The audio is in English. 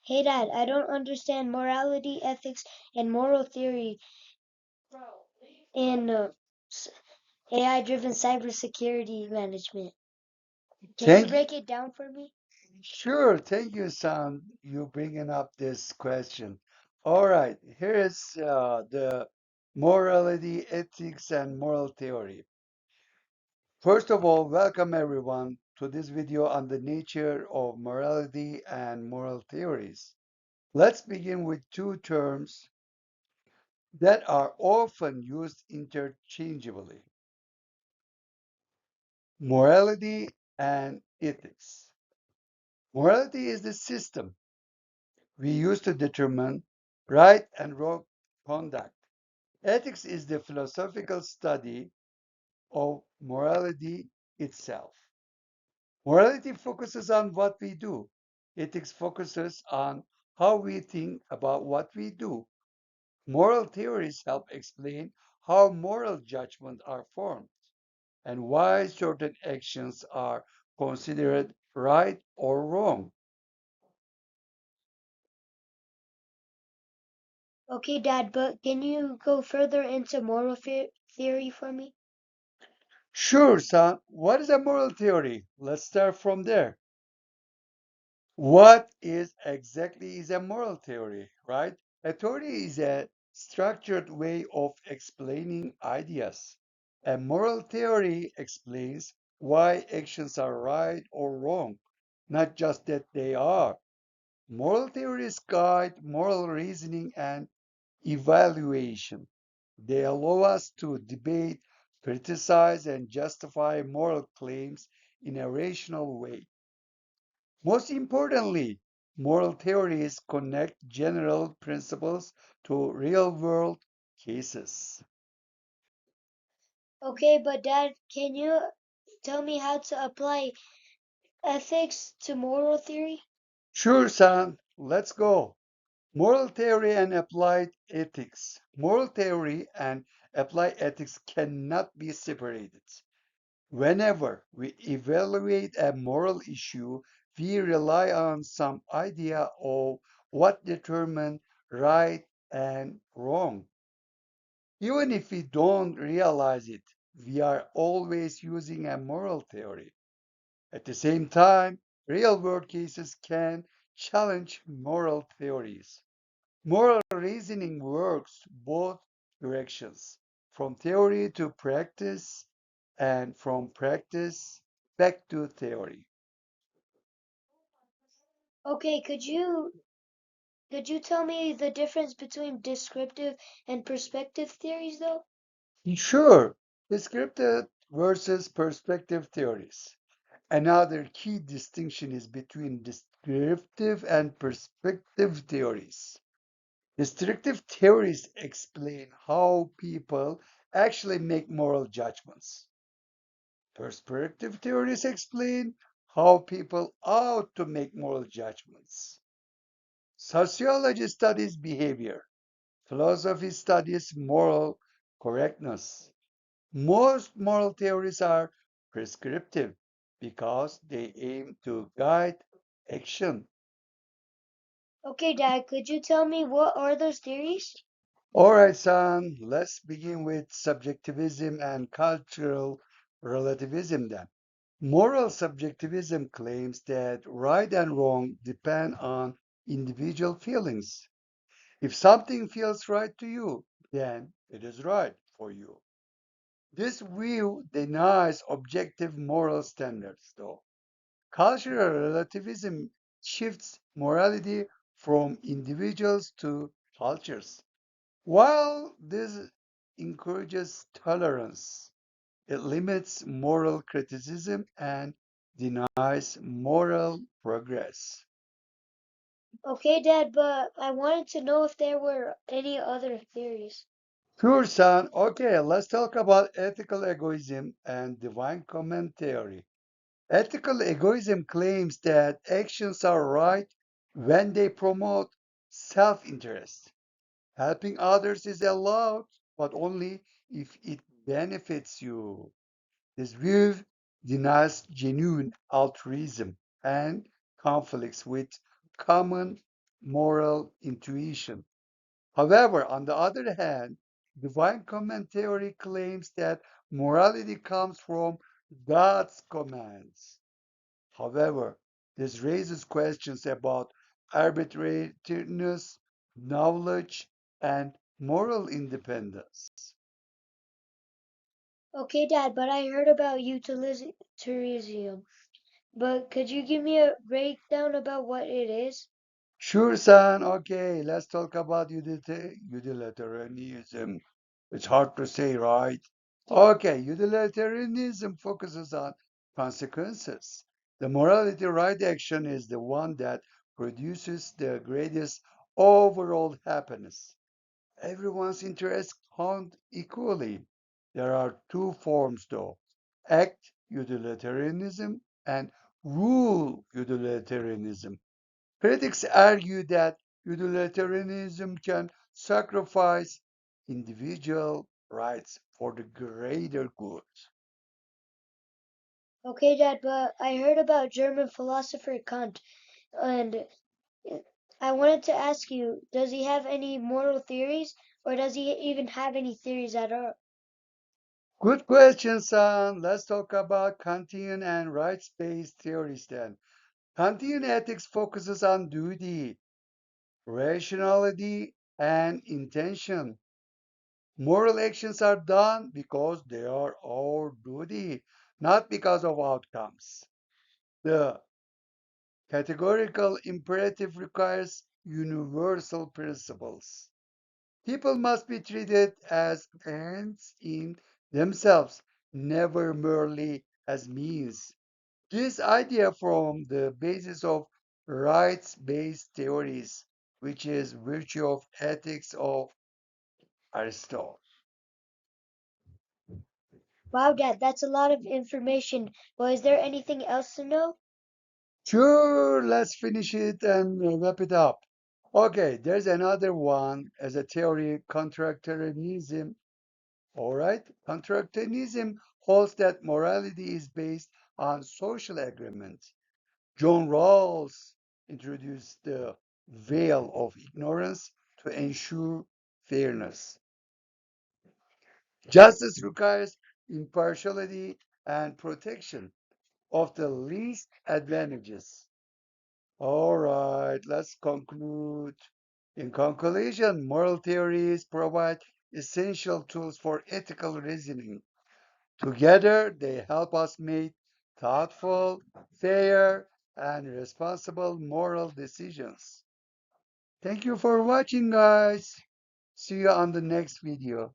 Hey Dad, I don't understand morality, ethics, and moral theory in AI-driven cybersecurity management. Can you Thank you. break it down for me? Sure. Thank you, Sam. You bringing up this question. All right. Here is the morality, ethics, and moral theory. First of all, welcome everyone to this video on the nature of morality and moral theories. Let's begin with two terms that are often used interchangeably: morality and ethics. Morality is the system we use to determine right and wrong conduct. Ethics is the philosophical study of morality itself. Morality focuses on what we do. Ethics focuses on how we think about what we do. Moral theories help explain how moral judgments are formed and why certain actions are considered right or wrong. Okay, Dad, but can you go further into moral theory for me? Sure, son. What is a moral theory? Let's start from there. What is exactly is a moral theory, right? A theory is a structured way of explaining ideas. A moral theory explains why actions are right or wrong, not just that they are. Moral theories guide moral reasoning and evaluation. They allow us to debate, criticize, and justify moral claims in a rational way. Most importantly, moral theories connect general principles to real-world cases. Okay, but Dad, can you tell me how to apply ethics to moral theory? Sure, son, let's go. Moral theory and applied ethics. Moral theory and applied ethics cannot be separated. Whenever we evaluate a moral issue, we rely on some idea of what determines right and wrong. Even if we don't realize it, we are always using a moral theory. At the same time, real world cases can challenge moral theories. Moral reasoning works both directions, from theory to practice and from practice back to theory. Okay, could you tell me the difference between descriptive and perspective theories though? Sure, descriptive versus perspective theories. Another key distinction is between descriptive and perspective theories. Descriptive theories explain how people actually make moral judgments. Perspective theories explain how people ought to make moral judgments. Sociology studies behavior. Philosophy studies moral correctness. Most moral theories are prescriptive because they aim to guide action. Okay, Dad, could you tell me what are those theories? All right, son, let's begin with subjectivism and cultural relativism then. Moral subjectivism claims that right and wrong depend on individual feelings. If something feels right to you, then it is right for you. This view denies objective moral standards, though. Cultural relativism shifts morality from individuals to cultures. While this encourages tolerance, it limits moral criticism and denies moral progress. Okay, Dad, but I wanted to know if there were any other theories. Sure, son. Okay, let's talk about ethical egoism and divine command theory. Ethical egoism claims that actions are right when they promote self interest. Helping others is allowed, but only if it benefits you. This view denies genuine altruism and conflicts with common moral intuition. However, on the other hand, divine commentary claims that morality comes from God's commands. However, this raises questions about arbitrariness, knowledge, and moral independence. Okay, Dad, but I heard about utilitarianism. But could you give me a breakdown about what it is? Sure, son. Okay, let's talk about utilitarianism. It's hard to say, right? Yeah. Okay, utilitarianism focuses on consequences. The morality right action is the one that produces the greatest overall happiness. Everyone's interests count equally. There are two forms, though: act utilitarianism and rule utilitarianism. Critics argue that utilitarianism can sacrifice individual rights for the greater good. Okay, Dad, but I heard about German philosopher Kant, and I wanted to ask you, does he have any moral theories, or does he even have any theories at all? Good question, son. Let's talk about Kantian and rights-based theories then. Kantian ethics focuses on duty, rationality, and intention. Moral actions are done because they are our duty, not because of outcomes. The categorical imperative requires universal principles. People must be treated as ends in themselves, never merely as means. This idea forms the basis of rights-based theories, which is virtue of ethics of Aristotle. Wow, Dad, that's a lot of information. Well, is there anything else to know? Sure, let's finish it and wrap it up. Okay, there's another one as a theory, contractarianism. All right, contractarianism holds that morality is based on social agreement. John Rawls introduced the veil of ignorance to ensure fairness. Justice requires impartiality and protection of the least advantages. All right, let's conclude. In conclusion, moral theories provide essential tools for ethical reasoning. Together, they help us make thoughtful, fair, and responsible moral decisions. Thank you for watching, guys. See you on the next video.